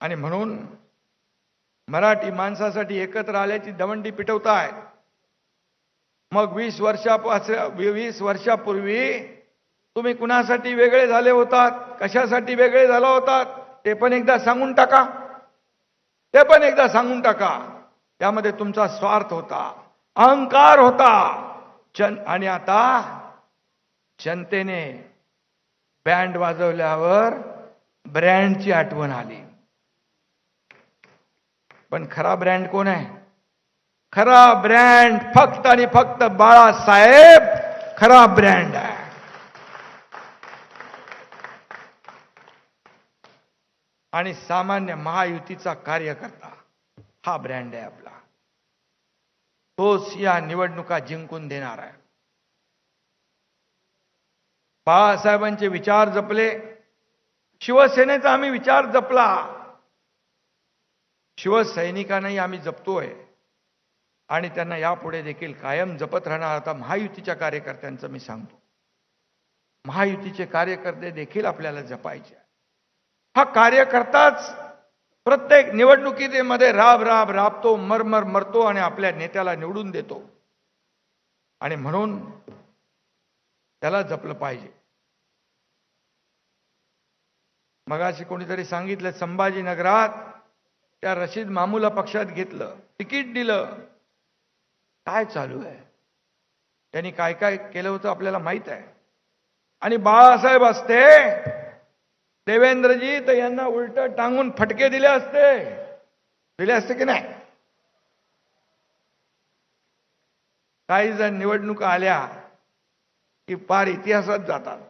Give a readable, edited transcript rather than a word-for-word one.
आणि म्हणून मराठी माणसासाठी एकत्र आल्याची दवंडी पिटवताय। मग 20 वर्षापूर्वी तुम्ही कुणासाठी वेगळे झाले होतात, कशासाठी वेगळे झाला होतात ते पण एकदा सांगून टाका। त्यामध्ये तुमचा स्वार्थ होता, अहंकार होता। आणि आता जनतेने बँड वाजवल्यावर ब्रँडची आठवण आली। पण खरा ब्रँड कोण आहे? खरा ब्रँड फक्त आणि फक्त बाळासाहेब खरा ब्रँड आहे। आणि सामान्य महायुतीचा कार्यकर्ता हा ब्रँड आहे आपला। तोच या निवडणुका जिंकून देणार आहे। बाळासाहेबांचे विचार जपले, शिवसेनेचा आम्ही विचार जपला, शिवसैनिकांनाही आम्ही जपतोय आणि त्यांना यापुढे देखील कायम जपत राहणार। आता महायुतीच्या कार्यकर्त्यांचं मी सांगतो, महायुतीचे कार्यकर्ते देखील आपल्याला जपायचे। हा कार्यकर्ताच प्रत्येक निवडणुकीमध्ये राबतो, मरतो आणि आपल्या नेत्याला निवडून देतो। आणि म्हणून त्याला जपलं पाहिजे। मगाशी कोणीतरी सांगितलं, संभाजीनगरात त्या रशीद मामूला पक्षात घेतलं, तिकीट दिलं। काय चालू आहे? त्यांनी काय काय केलं होतं आपल्याला माहित आहे। आणि बाळासाहेब असते, देवेंद्रजी तर यांना उलट टांगून फटके दिले असते की नाही? काही जण निवडणुका आल्या की पार इतिहासात जातात।